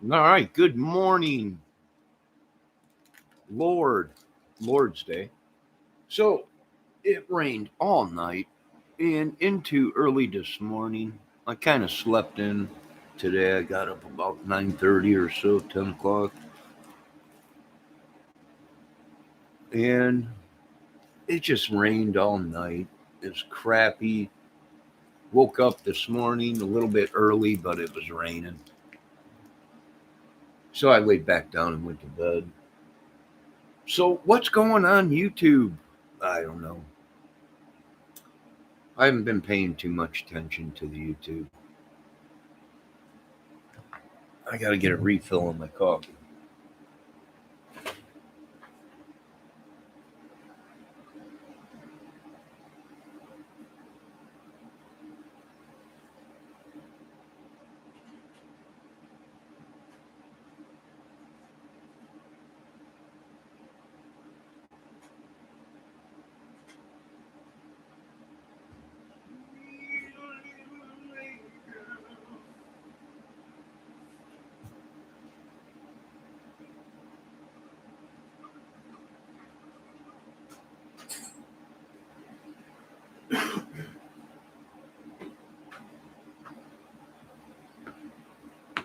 All right. Good morning, Lord's Day. So it rained all night and into early this morning. I kind of slept in today. I got up about 9:30 or so, 10 o'clock, and it just rained all night. It's crappy. Woke up this morning a little bit early, but it was raining. So I laid back down and went to bed. So what's going on YouTube? I don't know. I haven't been paying too much attention to the YouTube. I got to get a refill on my coffee.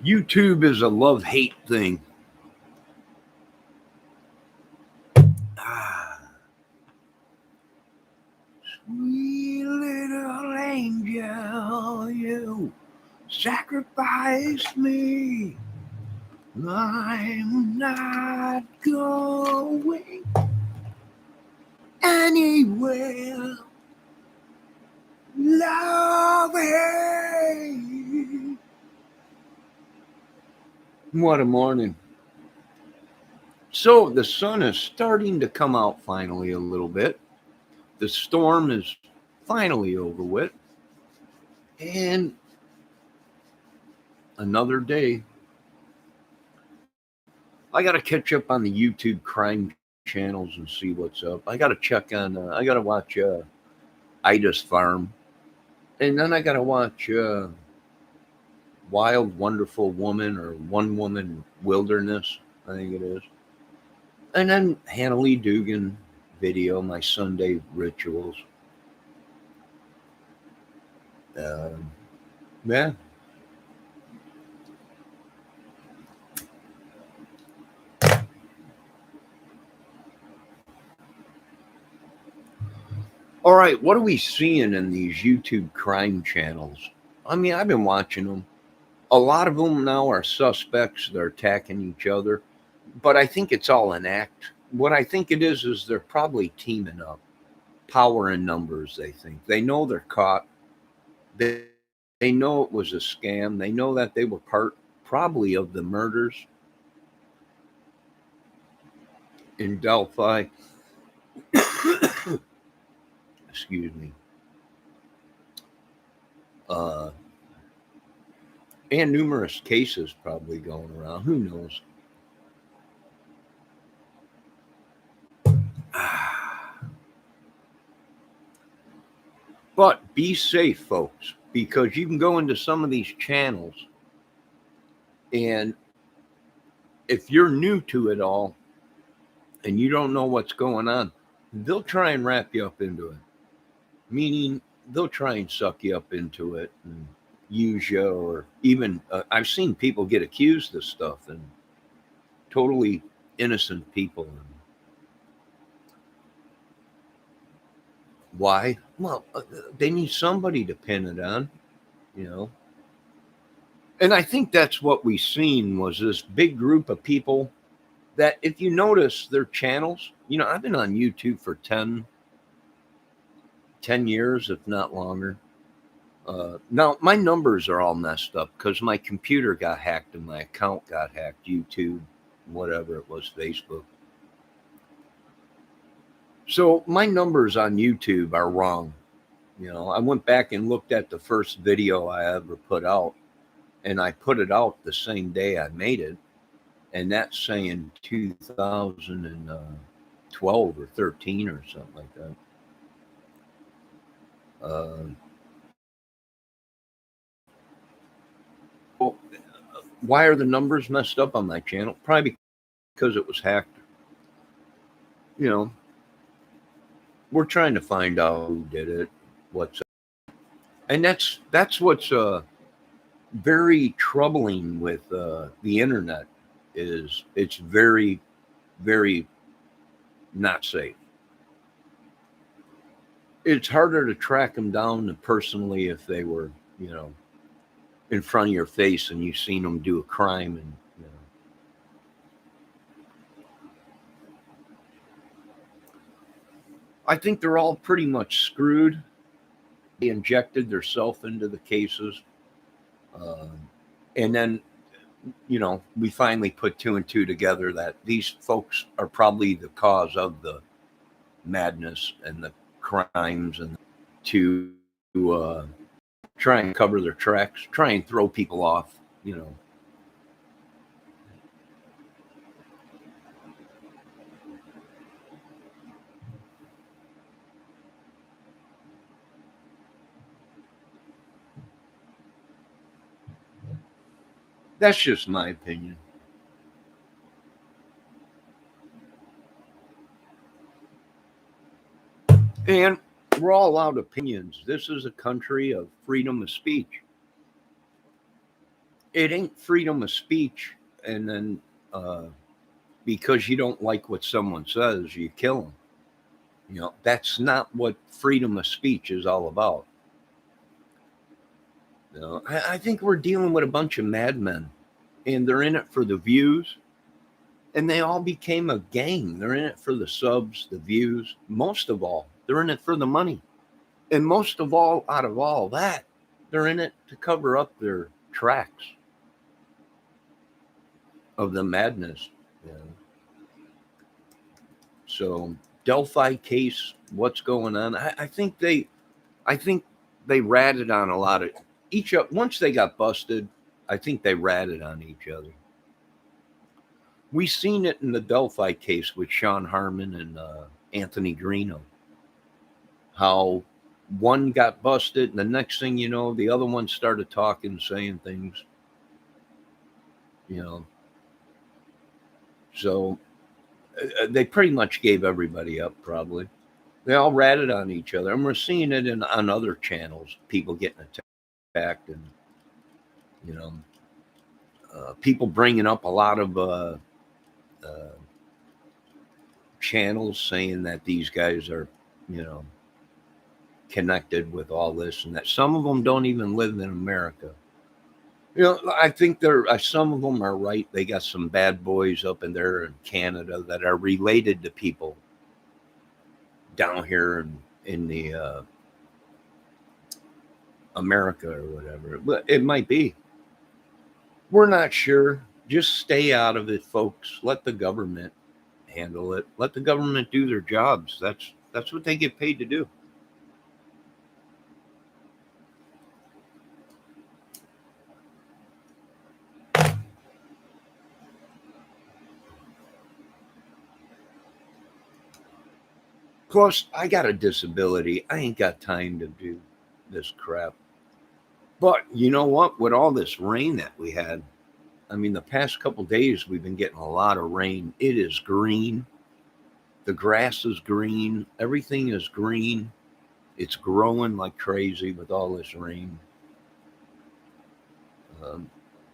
YouTube is a love hate thing. Ah, sweet little angel, you sacrificed me. I'm not going anywhere. Love hate. What a morning. So the sun is starting to come out finally a little bit. The storm is finally over with. And another day. I got to catch up on the YouTube crime channels and see what's up. I got to check on, I got to watch Ida's Farm. And then I got to watch Wild Wonderful Woman or One Woman Wilderness, I think it is. And then Hannah Lee Dugan video, my Sunday rituals. Um, yeah. All right, what are we seeing in these YouTube crime channels? I mean, I've been watching them. A lot of them now are suspects. They're attacking each other. But I think it's all an act. What I think it is they're probably teaming up. Power in numbers, they think. They know they're caught. They know it was a scam. They know that they were part, probably, of the murders in Delphi. Excuse me. Uh, and numerous cases probably going around. Who knows? But be safe, folks, because you can go into some of these channels, and if you're new to it all and you don't know what's going on, they'll try and wrap you up into it. Meaning, they'll try and suck you up into it and use you, or even I've seen people get accused of stuff and totally innocent people. And why? Well, they need somebody to pin it on, you know. And I think that's what we seen was this big group of people that, if you notice their channels, I've been on YouTube for 10 years, if not longer. Now, my numbers are all messed up because my computer got hacked and my account got hacked, YouTube, whatever it was, Facebook. So my numbers on YouTube are wrong. I went back and looked at the first video I ever put out, and I put it out the same day I made it. And that's saying 2012 or 13 or something like that. So Why are the numbers messed up on my channel? Probably because it was hacked. You know, we're trying to find out who did it, what's, and that's what's very troubling with the internet, is it's very, very not safe. It's harder to track them down personally if they were, in front of your face and you've seen them do a crime, and I think they're all pretty much screwed. They injected themselves into the cases, and then we finally put two and two together that these folks are probably the cause of the madness and the crimes, and to try and cover their tracks, try and throw people off. That's just my opinion. And we're all allowed opinions. This is a country of freedom of speech. It ain't freedom of speech, and then because you don't like what someone says, you kill them. That's not what freedom of speech is all about. I think we're dealing with a bunch of madmen, and they're in it for the views, and they all became a gang. They're in it for the subs, the views. Most of all, they're in it for the money. And most of all, out of all that, they're in it to cover up their tracks of the madness. So Delphi case, what's going on? I think they ratted on a lot of once they got busted. I think they ratted on each other. We seen it in the Delphi case with Sean Harmon and Anthony Greeno. How one got busted, and the next thing you know, the other one started talking, saying things. So they pretty much gave everybody up, probably. They all ratted on each other. And we're seeing it on other channels, people getting attacked, and, people bringing up a lot of channels saying that these guys are, connected with all this, and that some of them don't even live in America. I think some of them are right. They got some bad boys up in there in Canada that are related to people down here in the America or whatever. But it might be. We're not sure. Just stay out of it, folks. Let the government handle it. Let the government do their jobs. That's what they get paid to do. Of course, I got a disability. I ain't got time to do this crap. But you know what? With all this rain that we had, I mean, the past couple days we've been getting a lot of rain. It is green. The grass is green. Everything is green. It's growing like crazy with all this rain.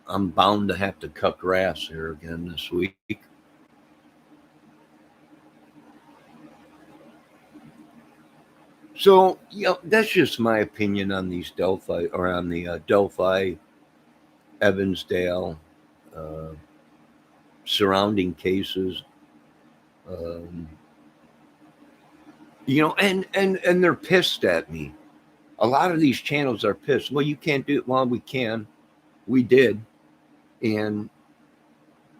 I'm bound to have to cut grass here again this week. So, that's just my opinion on these Delphi, or on the Delphi, Evansdale, surrounding cases. And they're pissed at me. A lot of these channels are pissed. Well, you can't do it. Well, we can. We did. And,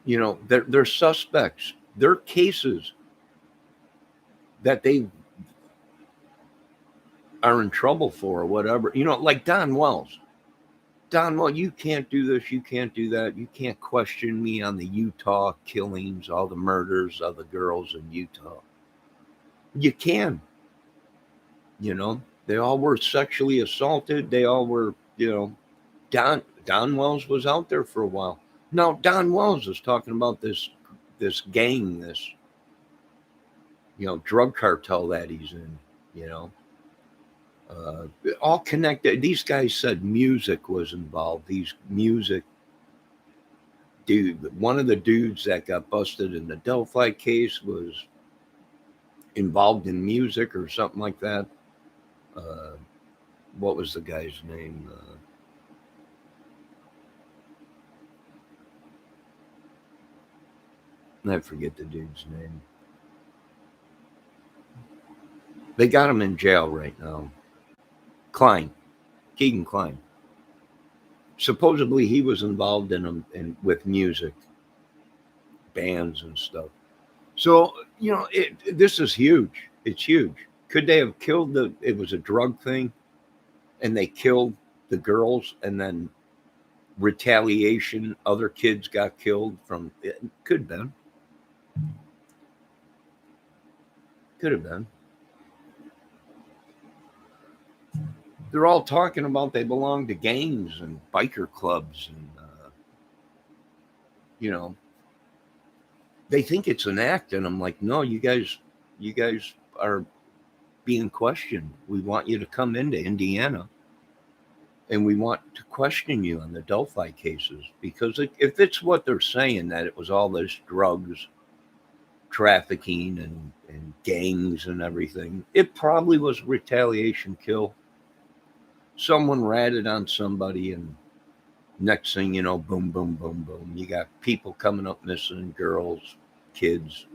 they're suspects. They're cases that they are in trouble for, or whatever. Like Don Wells. Don Wells, you can't do this. You can't do that. You can't question me on the Utah killings, all the murders of the girls in Utah. You can. They all were sexually assaulted. They all were, Don Wells was out there for a while. Now, Don Wells is talking about this gang, this drug cartel that he's in. You know, all connected. These guys said music was involved. These music dude, one of the dudes that got busted in the Delphi case was involved in music or something like that. Uh, what was the guy's name? I forget the dude's name. They got him in jail right now. Klein, Keegan Klein. Supposedly he was involved with music, bands and stuff. So this is huge. It's huge. Could they have killed it was a drug thing, and they killed the girls, and then retaliation, other kids got killed from it? Could have been. Could have been. They're all talking about they belong to gangs and biker clubs, and they think it's an act, and I'm like, no, you guys are being questioned. We want you to come into Indiana, and we want to question you on the Delphi cases, because if it's what they're saying, that it was all this drugs, trafficking, and gangs and everything, it probably was retaliation kill. Someone ratted on somebody, and next thing you know, boom, boom, boom, boom. You got people coming up missing, girls, kids.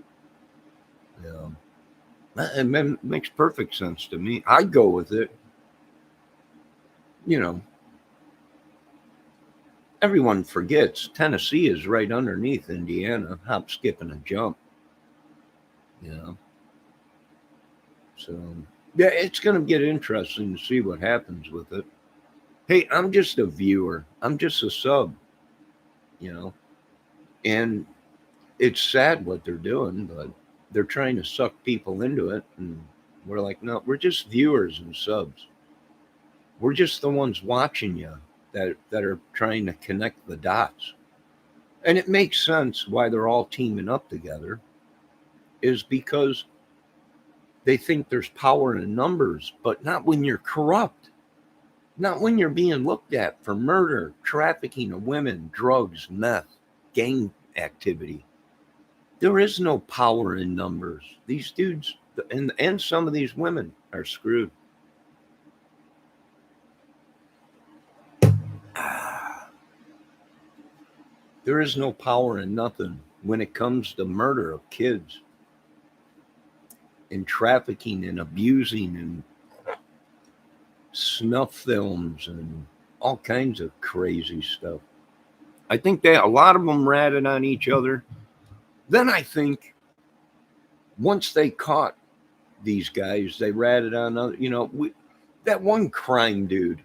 It makes perfect sense to me. I go with it. Everyone forgets Tennessee is right underneath Indiana, hop, skip, and a jump. So yeah, it's going to get interesting to see what happens with it. Hey, I'm just a viewer. I'm just a sub, and it's sad what they're doing, but they're trying to suck people into it. And we're like, no, we're just viewers and subs. We're just the ones watching you that are trying to connect the dots. And it makes sense why they're all teaming up together, is because they think there's power in numbers, but not when you're corrupt. Not when you're being looked at for murder, trafficking of women, drugs, meth, gang activity. There is no power in numbers. These dudes and some of these women are screwed. There is no power in nothing when it comes to murder of kids and trafficking and abusing and snuff films and all kinds of crazy stuff. I think a lot of them ratted on each other. Then I think once they caught these guys, they ratted on other. That one crime dude,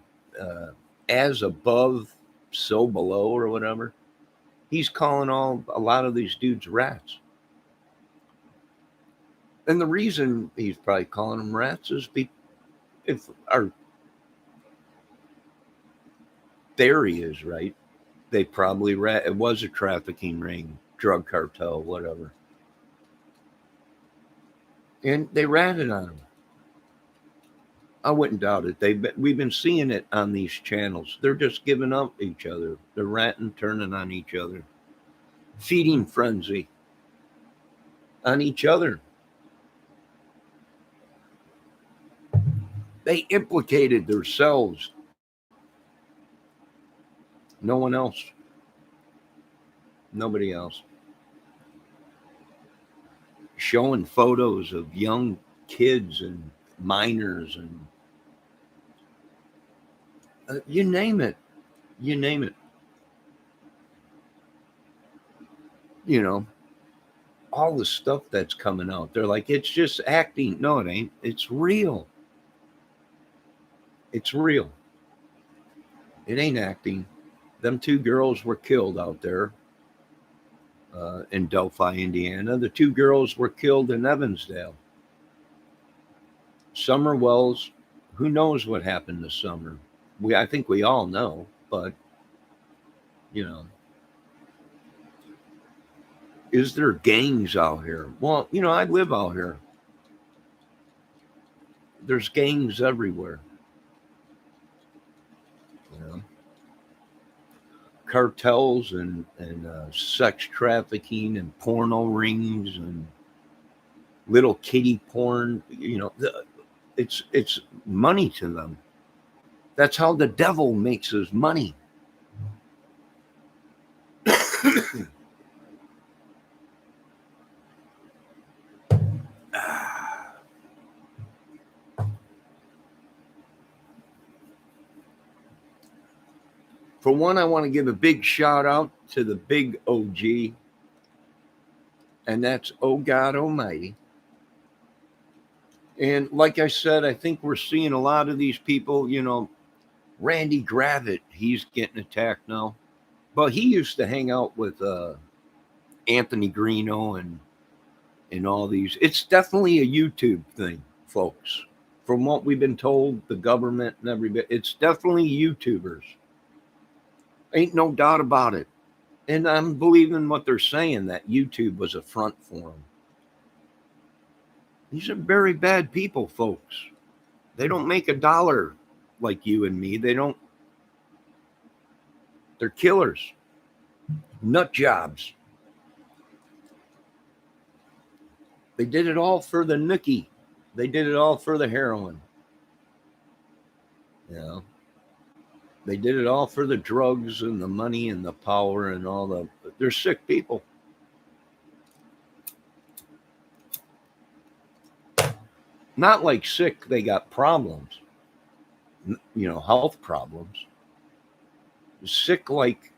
as above, so below, or whatever. He's calling a lot of these dudes rats. And the reason he's probably calling them rats is if our theory is right, they probably it was a trafficking ring, drug cartel, whatever. And they ratted on him. I wouldn't doubt it. We've been seeing it on these channels. They're just giving up each other. They're ratting, turning on each other, feeding frenzy on each other. They implicated themselves. No one else. Nobody else. Showing photos of young kids and minors and you name it. You name it. All the stuff that's coming out. They're like, it's just acting. No, it ain't. It's real. It's real. It ain't acting. Them 2 girls were killed out there in Delphi, Indiana. The 2 girls were killed in Evansdale. Summer Wells, who knows what happened this summer? I think we all know, but Is there gangs out here? Well, I live out here. There's gangs everywhere. You know, cartels and sex trafficking and porno rings and little kiddie porn. It's money to them. That's how the devil makes his money. For one, I want to give a big shout out to the big OG, and that's Oh God Almighty. And like I said, I think we're seeing a lot of these people, Randy Gravett, he's getting attacked now. But he used to hang out with Anthony Greeno and all these. It's definitely a YouTube thing, folks. From what we've been told, the government and everybody, it's definitely YouTubers. Ain't no doubt about it. And I'm believing what they're saying, that YouTube was a front for them. These are very bad people, folks. They don't make a dollar like you and me. They're killers. Nut jobs. They did it all for the nookie. They did it all for the heroin. They did it all for the drugs and the money and the power and all the. They're sick people. Not like sick, they got problems, health problems. Sick like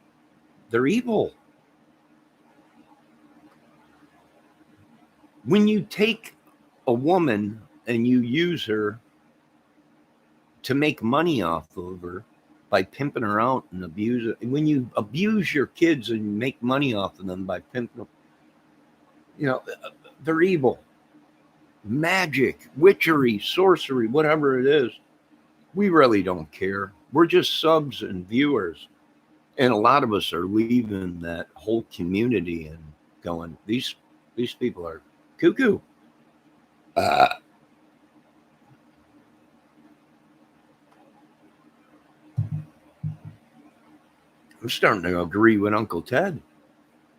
they're evil. When you take a woman and you use her to make money off of her by pimping her out and abuse her, when you abuse your kids and make money off of them by pimping them, they're evil. Magic, witchery, sorcery, whatever it is, we really don't care. We're just subs and viewers. And a lot of us are leaving that whole community and going, these people are cuckoo. I'm starting to agree with Uncle Ted.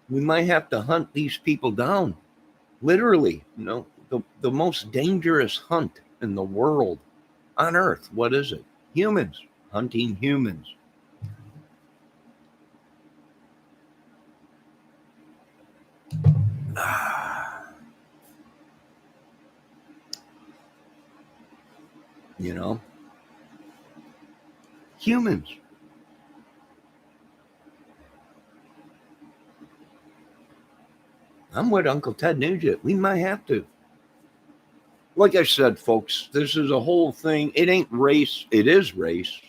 We might have to hunt these people down. Literally, the most dangerous hunt in the world on Earth. What is it? Humans. Hunting humans. Humans. I'm with Uncle Ted Nugent. We might have to. Like I said, folks, this is a whole thing. It ain't race. It is race.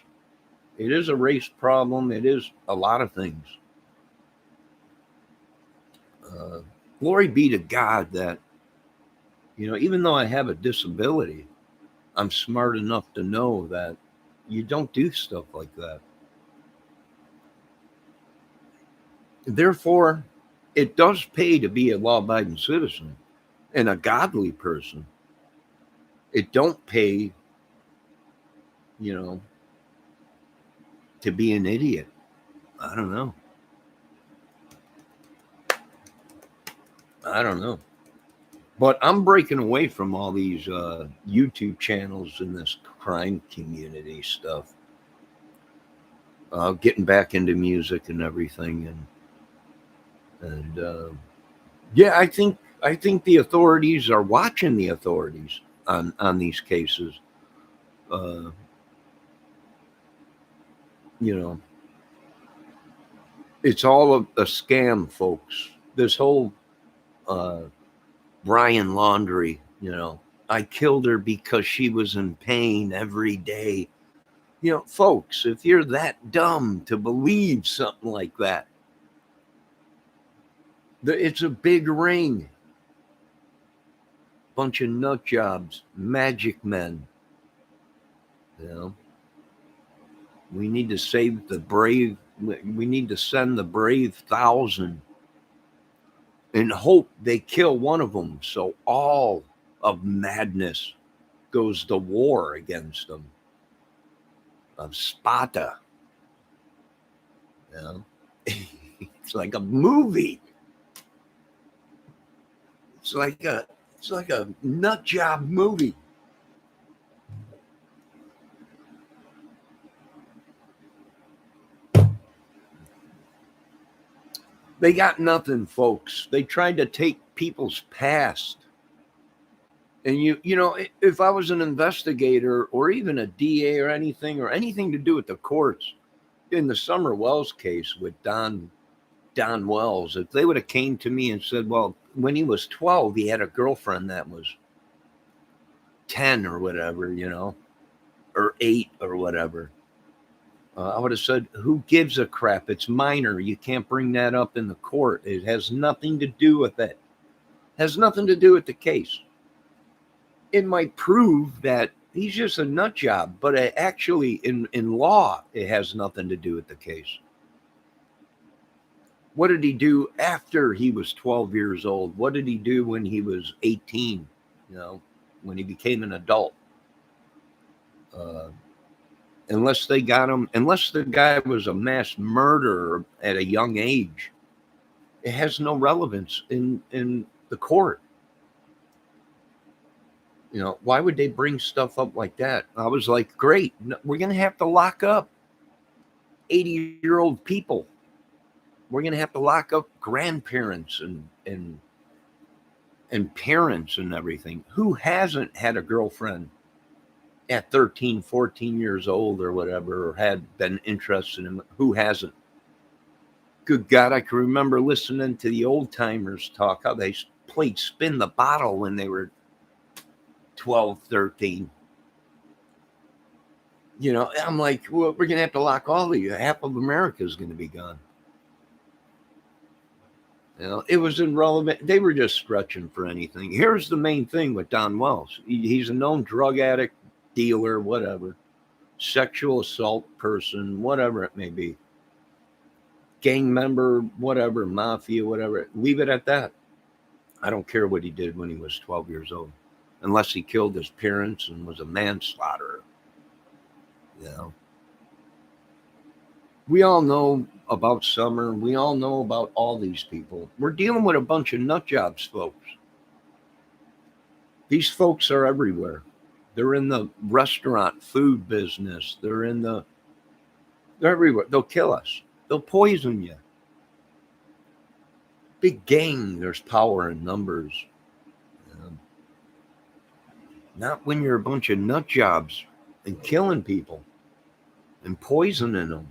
It is a race problem. It is a lot of things. Glory be to God that, even though I have a disability, I'm smart enough to know that you don't do stuff like that. Therefore, it does pay to be a law-abiding citizen and a godly person. It don't pay, to be an idiot. I don't know. But I'm breaking away from all these YouTube channels and this crime community stuff. Getting back into music and everything, and yeah, I think the authorities are watching the authorities on these cases. It's all a scam, folks. This whole Brian Laundrie, I killed her because she was in pain every day. Folks, if you're that dumb to believe something like that, it's a big ring. Bunch of nut jobs, magic men. We need to save the brave. We need to send the brave 1,000 and hope they kill one of them. So all of madness goes to war against them. Of Sparta. You know? It's like a movie. It's like a nut job movie. They got nothing, folks. They tried to take people's past. And you know, if I was an investigator or even a DA or anything to do with the courts, in the Summer Wells case with Don Wells, if they would have came to me and said, well, when he was 12, he had a girlfriend that was 10 or whatever, you know, or 8 or whatever. I would have said, who gives a crap? It's minor. You can't bring that up in the court. It has nothing to do with it. Has nothing to do with the case. It might prove that he's just a nut job, but actually in law, it has nothing to do with the case. What did he do after he was 12 years old? What did he do when he was 18, you know, when he became an adult? Unless they got him, unless the guy was a mass murderer at a young age, it has no relevance in the court. You know, why would they bring stuff up like that? I was like, great, we're going to have to lock up 80-year-old people. We're going to have to lock up grandparents and parents and everything. Who hasn't had a girlfriend at 13, 14 years old or whatever, or had been interested in? Who hasn't? Good God, I can remember listening to the old timers talk how they played spin the bottle when they were 12, 13. You know, I'm like, well, we're going to have to lock all of you. Half of America is going to be gone. You know, it was irrelevant. They were just stretching for anything. Here's the main thing with Don Wells. He's a known drug addict, dealer, whatever, sexual assault person, whatever it may be, gang member, whatever, mafia, whatever. Leave it at that. I don't care what he did when he was 12 years old, unless he killed his parents and was a manslaughterer. You know, we all know about Summer. We all know about all these people. We're dealing with a bunch of nut jobs, folks. These folks are everywhere. They're in the restaurant food business. They're everywhere. They'll kill us. They'll poison you. Big gang. There's power in numbers. Not when you're a bunch of nut jobs and killing people and poisoning them.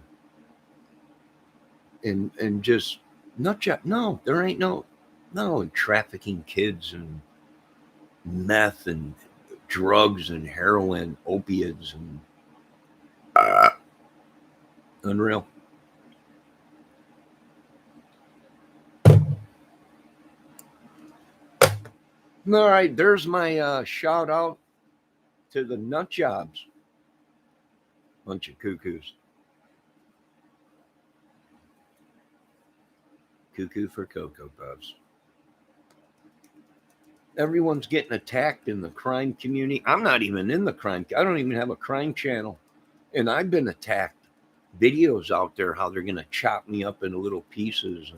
And just nut job. No, there ain't no trafficking kids and meth and drugs and heroin, opiates, and unreal. All right, there's my shout out to the nut jobs. Bunch of cuckoos. Cuckoo for Cocoa Puffs. Everyone's getting attacked in the crime community. I'm not even in the crime. I don't even have a crime channel. And I've been attacked. Videos out there how they're going to chop me up into little pieces.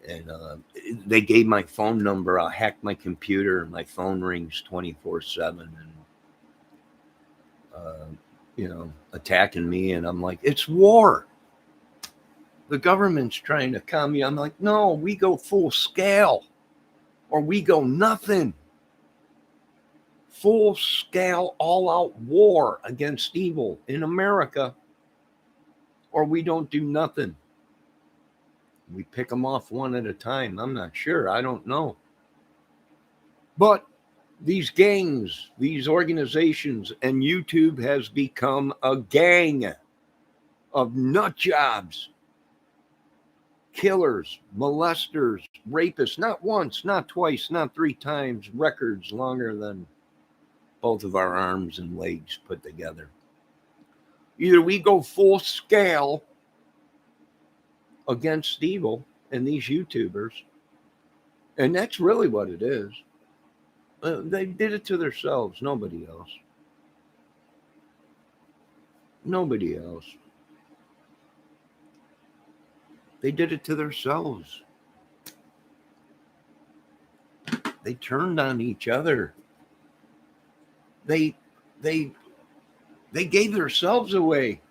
And they gave my phone number. I hacked my computer. My phone rings 24/7. And, you know, attacking me. And I'm like, it's war. The government's trying to calm me. I'm like, no, we go full scale. Or we go nothing. Full scale, all out war against evil in America. Or we don't do nothing. We pick them off one at a time. I'm not sure. I don't know. But these gangs, these organizations, and YouTube has become a gang of nut jobs. Killers, molesters, rapists, not once, not twice, not 3 times, records longer than both of our arms and legs put together. Either we go full scale against evil, and these YouTubers, and that's really what it is. They did it to themselves, nobody else. Nobody else. They did it to themselves. They turned on each other. They they they gave themselves away.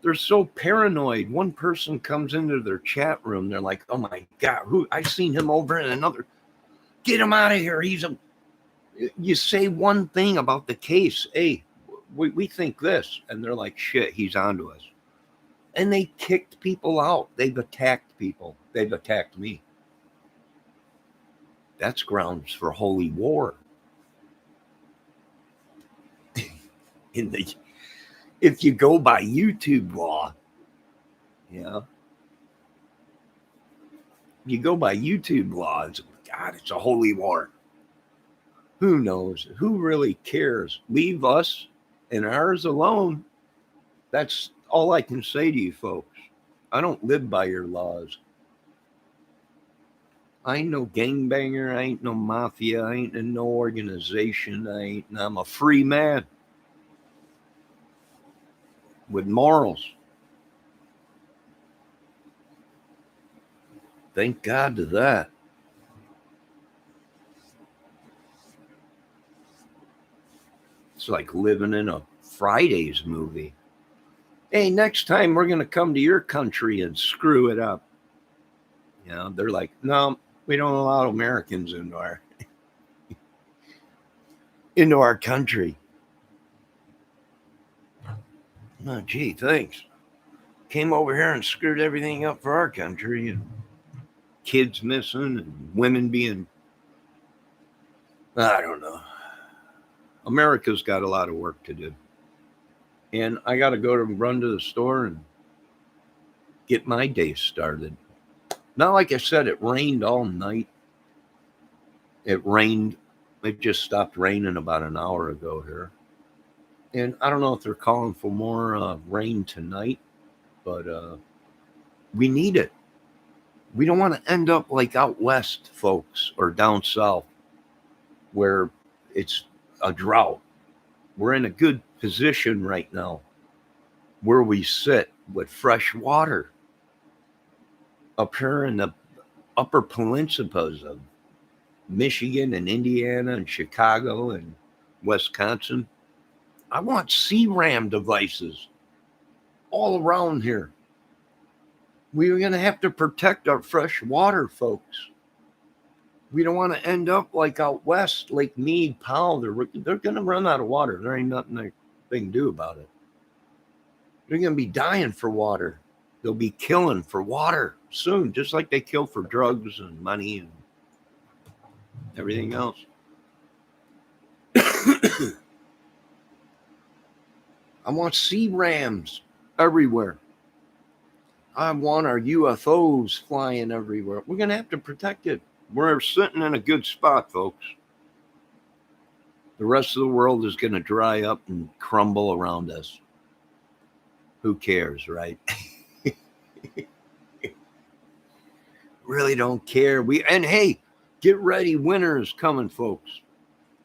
They're so paranoid. One person comes into their chat room, they're like, "Oh my God, who I seen him over in another. Get him out of here. He's a." You say one thing about the case, hey, we think this, and they're like, "Shit, he's onto us." And they kicked people out. They've attacked people. They've attacked me. That's grounds for holy war. If you go by YouTube law, yeah, you go by YouTube laws. God, it's a holy war. Who knows? Who really cares? Leave us and ours alone. That's all I can say to you folks. I don't live by your laws. I ain't no gangbanger. I ain't no mafia. I ain't in no organization. I'm a free man with morals. Thank God to that. It's like living in a Fridays movie. Hey, next time we're going to come to your country and screw it up. You know, they're like, no, we don't allow Americans into our country. Oh, gee, thanks. Came over here and screwed everything up for our country. And kids missing and women being, I don't know. America's got a lot of work to do. And I got to go to run to the store and get my day started. Now, like I said, it rained all night. It rained. It just stopped raining about an hour ago here. And I don't know if they're calling for more rain tonight, but we need it. We don't want to end up like out west, folks, or down south, where it's a drought. We're in a good position right now where we sit with fresh water up here in the upper peninsulas of Michigan and Indiana and Chicago and Wisconsin. I want CRAM devices all around here. We're going to have to protect our fresh water, folks. We don't want to end up like out west, Lake Mead, Powell. They're going to run out of water. There ain't nothing they can do about it. They're going to be dying for water. They'll be killing for water soon, just like they kill for drugs and money and everything else. I want CRAMs everywhere. I want our UFOs flying everywhere. We're going to have to protect it. We're sitting in a good spot, folks. The rest of the world is going to dry up and crumble around us. Who cares, right? Really don't care. And hey, get ready. Winter is coming, folks.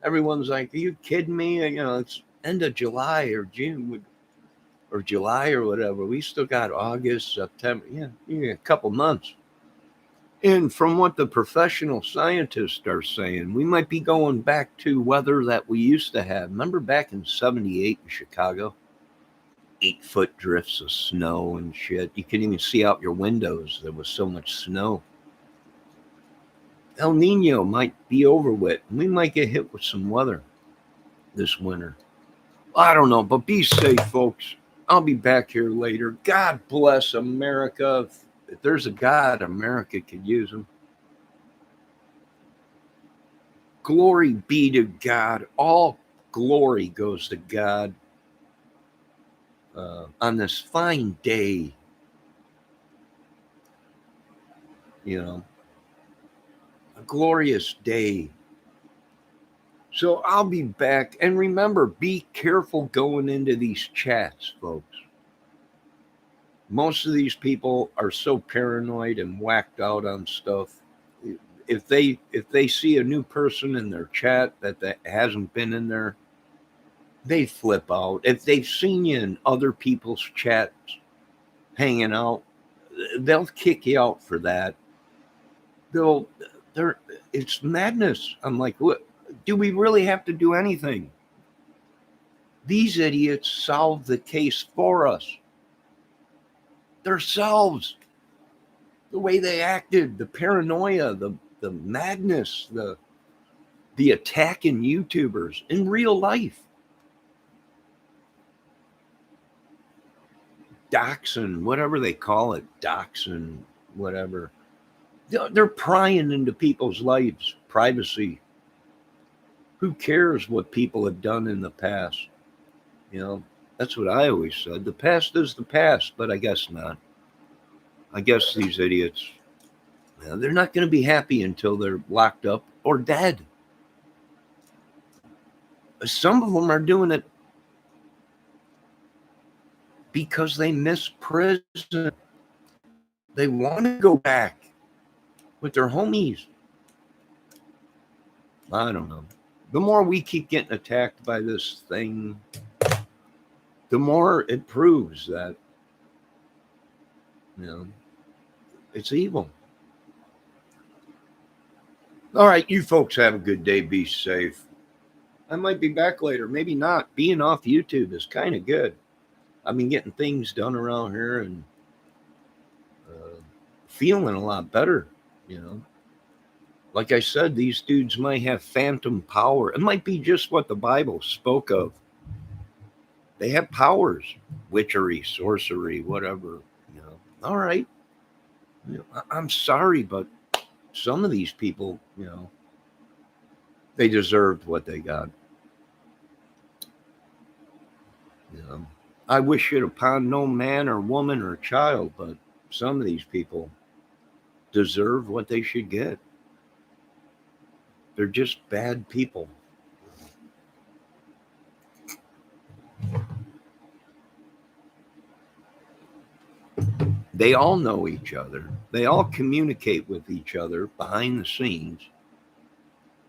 Everyone's like, are you kidding me? You know, it's end of July or June or July or whatever. We still got August, September. Yeah, a couple months. And from what the professional scientists are saying, we might be going back to weather that we used to have. Remember back in 78 in Chicago? 8-foot drifts of snow and shit. You couldn't even see out your windows. There was so much snow. El Nino might be over with. We might get hit with some weather this winter. I don't know, but be safe, folks. I'll be back here later. God bless America. If there's a God, America could use him. Glory be to God. All glory goes to God on this fine day. You know, a glorious day. So I'll be back. And remember, be careful going into these chats, folks. Most of these people are so paranoid and whacked out on stuff. If they see a new person in their chat that hasn't been in there, they flip out. If they've seen you in other people's chats hanging out, they'll kick you out for that. They'll they're It's madness. I'm like, what do we really have to do anything? These idiots solve the case for us. Themselves. The way they acted, the paranoia, the madness, the attacking YouTubers in real life. Doxing, whatever they call it, doxing, whatever. They're prying into people's lives, privacy. Who cares what people have done in the past? You know, that's what I always said. The past is the past, but I guess not. I guess these idiots, they're not going to be happy until they're locked up or dead. Some of them are doing it because they miss prison. They want to go back with their homies. I don't know. The more we keep getting attacked by this thing, the more it proves that, it's evil. All right, you folks have a good day. Be safe. I might be back later, maybe not. Being off YouTube is kind of good. I've been getting things done around here and feeling a lot better, Like I said, these dudes might have phantom power. It might be just what the Bible spoke of. They have powers, witchery, sorcery, whatever, All right. I'm sorry, but some of these people, they deserved what they got. I wish it upon no man or woman or child, but some of these people deserve what they should get. They're just bad people. They all know each other. They all communicate with each other behind the scenes.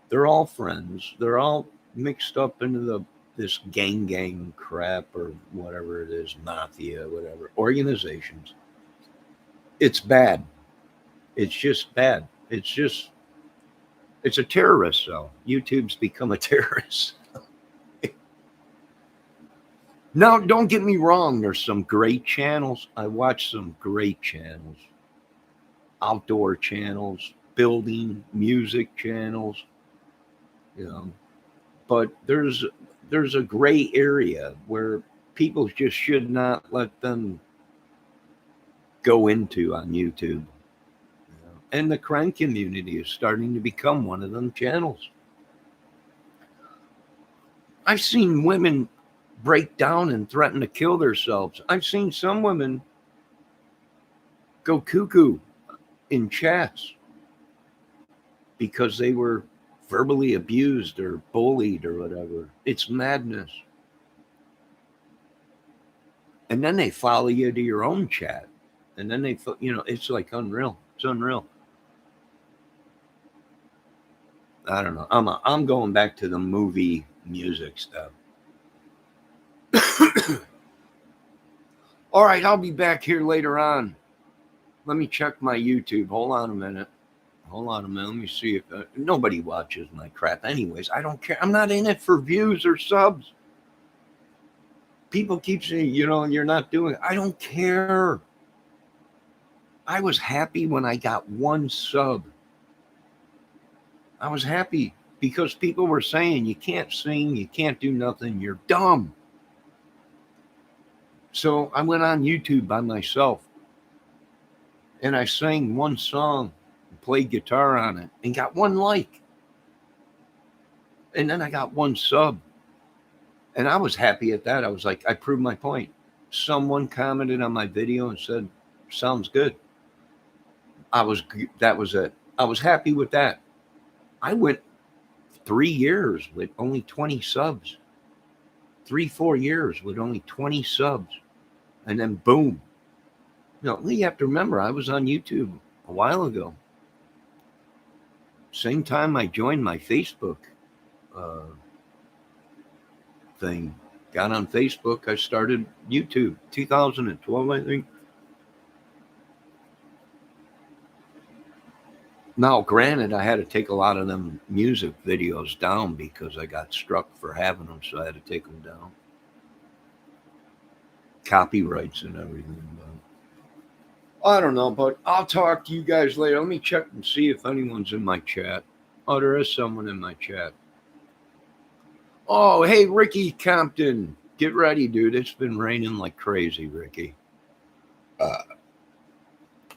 They're all friends. They're all mixed up into this gang crap or whatever it is, mafia, whatever, organizations. It's bad. It's just bad. It's a terrorist cell. YouTube's become a terrorist. Now, don't get me wrong. There's some great channels. I watch some great channels. Outdoor channels, building, music channels, But there's a gray area where people just should not let them go into on YouTube. And the crime community is starting to become one of them channels. I've seen women break down and threaten to kill themselves. I've seen some women go cuckoo in chats because they were verbally abused or bullied or whatever. It's madness. And then they follow you to your own chat. And then they, it's like unreal. It's unreal. I don't know. I'm going back to the movie music stuff. All right, I'll be back here later on. Let me check my YouTube. Hold on a minute. Let me see if nobody watches my crap. Anyways, I don't care. I'm not in it for views or subs. People keep saying, you're not doing it. I don't care. I was happy when I got one sub. I was happy because people were saying, you can't sing, you can't do nothing, you're dumb. So I went on YouTube by myself and I sang one song, played guitar on it, and got one like. And then I got one sub. And I was happy at that. I was like, I proved my point. Someone commented on my video and said, sounds good. That was it. I was happy with that. I went 3 years with only 20 subs. 3-4 years with only 20 subs. And then boom, You have to remember, I was on YouTube a while ago. Same time I joined my Facebook thing. Got on Facebook. I started YouTube 2012, I think. Now, granted, I had to take a lot of them music videos down because I got struck for having them, so I had to take them down. Copyrights and everything. But I don't know, but I'll talk to you guys later. Let me check and see if anyone's in my chat. Oh, there is someone in my chat. Oh, hey, Ricky Compton. Get ready, dude. It's been raining like crazy, Ricky.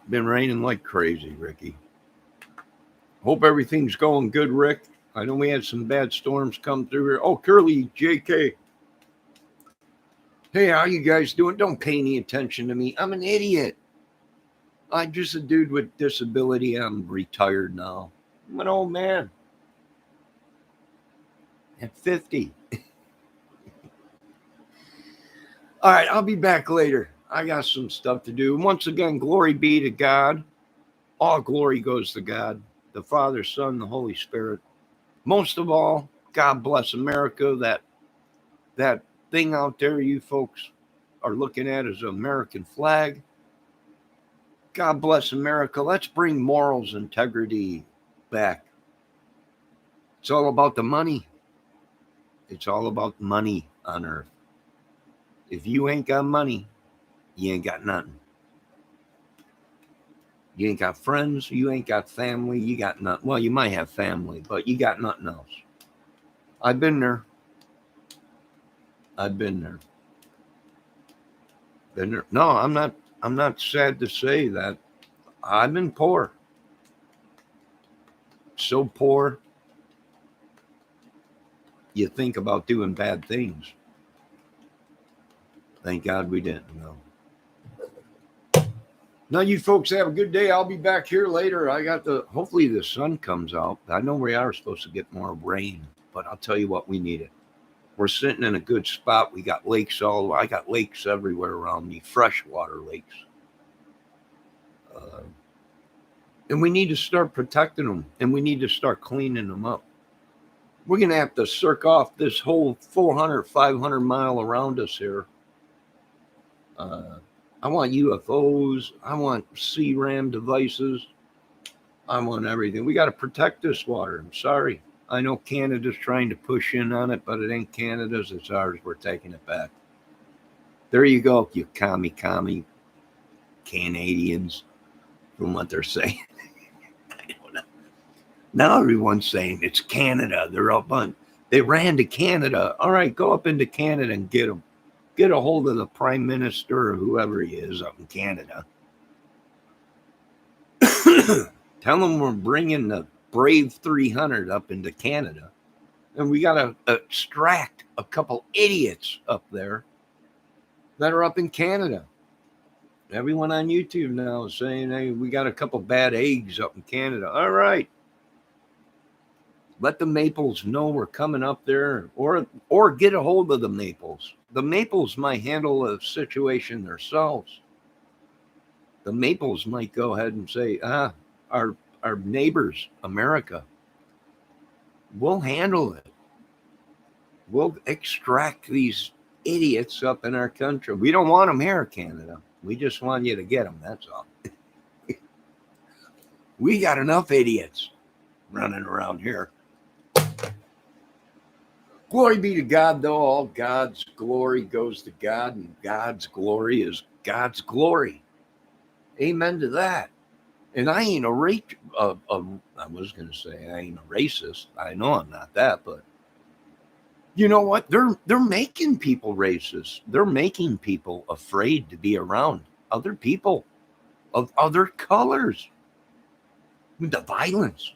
Been raining like crazy, Ricky. Hope everything's going good, Rick. I know we had some bad storms come through here. Oh, Curly, JK. Hey, how you guys doing? Don't pay any attention to me. I'm an idiot. I'm just a dude with disability. I'm retired now. I'm an old man. At 50. All right, I'll be back later. I got some stuff to do. Once again, glory be to God. All glory goes to God, the Father, Son, the Holy Spirit. Most of all, God bless America. That thing out there you folks are looking at is an American flag. God bless America. Let's bring morals, integrity back. It's all about the money. It's all about money on earth. If you ain't got money, you ain't got nothing. You ain't got friends. You ain't got family. You got nothing. Well, you might have family, but you got nothing else. I've been there. Been there. No, I'm not sad to say that. I've been poor. So poor. You think about doing bad things. Thank God we didn't. No. Now you folks have a good day. I'll be back here later. Hopefully the sun comes out. I know we are supposed to get more rain, but I'll tell you what, we need it. We're sitting in a good spot. We got lakes I got lakes everywhere around me, freshwater lakes. And we need to start protecting them, and we need to start cleaning them up. We're going to have to circle off this whole 400, 500 mile around us here. I want UFOs. I want CRAM devices. I want everything. We got to protect this water. I'm sorry. I know Canada's trying to push in on it, but it ain't Canada's. It's ours. We're taking it back. There you go, you commie Canadians, from what they're saying. I don't know. Now everyone's saying it's Canada. They're up on. They ran to Canada. All right, go up into Canada and get them. Get a hold of the Prime Minister or whoever he is up in Canada. Tell them we're bringing the Brave 300 up into Canada. And we got to extract a couple idiots up there that are up in Canada. Everyone on YouTube now is saying, hey, we got a couple bad eggs up in Canada. All right. Let the Maples know we're coming up there, or get a hold of the Maples. The Maples might handle a situation themselves. The Maples might go ahead and say, our neighbors, America, we'll handle it. We'll extract these idiots up in our country. We don't want them here, Canada. We just want you to get them. That's all. We got enough idiots running around here. Glory be to God, though. All God's glory goes to God, and God's glory is God's glory. Amen to that. And I ain't I was going to say I ain't a racist. I know I'm not that, but you know what? They're making people racist. They're making people afraid to be around other people of other colors. The violence.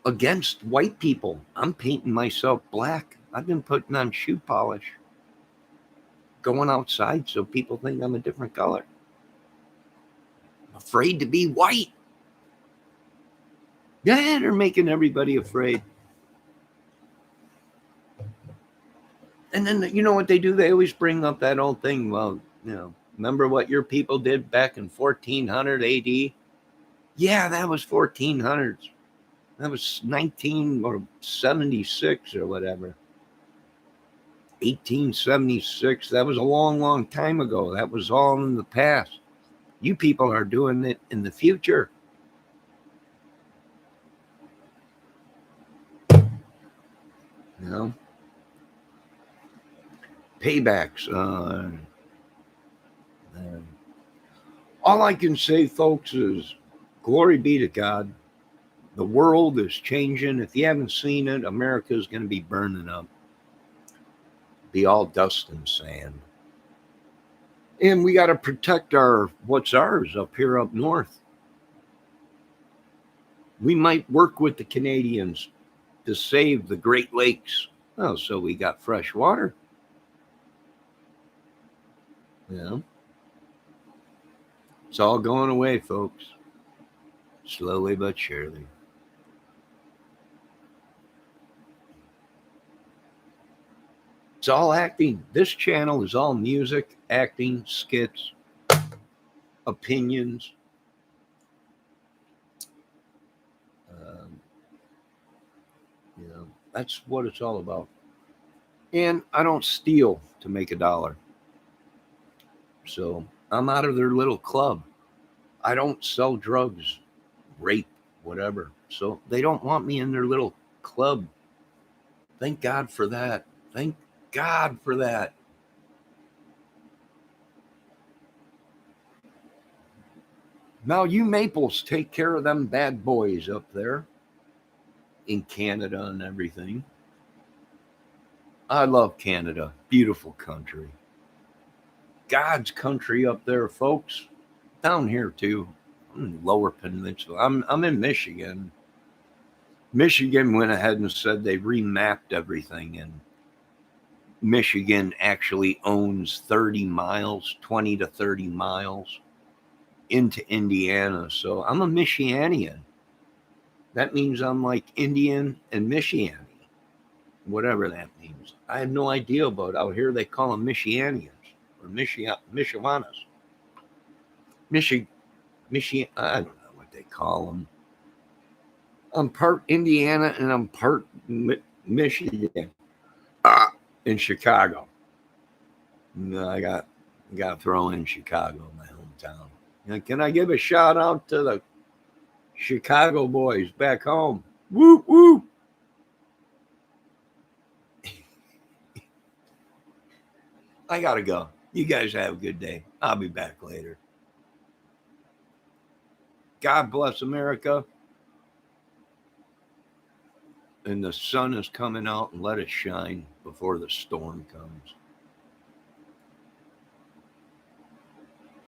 Against white people. I'm painting myself black. I've been putting on shoe polish. Going outside so people think I'm a different color. I'm afraid to be white. Yeah, they're making everybody afraid. And then, you know what they do? They always bring up that old thing. Well, remember what your people did back in 1400 AD? Yeah, that was 1400s. That was 19 or 76 or whatever. 1876. That was a long, long time ago. That was all in the past. You people are doing it in the future. You know, paybacks. All I can say, folks, is glory be to God. The world is changing. If you haven't seen it, America is going to be burning up, be all dust and sand. And we got to protect what's ours up here up north. We might work with the Canadians to save the Great Lakes. Oh, so we got fresh water. Yeah. It's all going away, folks. Slowly but surely. It's all acting. This channel is all music, acting, skits, opinions. Um, that's what it's all about. And I don't steal to make a dollar. So I'm out of their little club. I don't sell drugs, rape, whatever. So they don't want me in their little club. Thank God for that. Thank God for that. Now, you Maples take care of them bad boys up there in Canada and everything. I love Canada. Beautiful country. God's country up there, folks. Down here, too. I'm in Lower Peninsula. I'm in Michigan. Michigan went ahead and said they remapped everything, and Michigan actually owns 30 miles, 20 to 30 miles into Indiana. So I'm a Michianian. That means I'm like Indian and Michiani, whatever that means. I have no idea about out here. They call them Michianians or Michiwanas. I don't know what they call them. I'm part Indiana and I'm part Michigan in Chicago. No, I got to throw in Chicago, my hometown. Can I give a shout out to the Chicago boys back home? Whoop, whoop. I got to go. You guys have a good day. I'll be back later. God bless America. And the sun is coming out, and let it shine before the storm comes.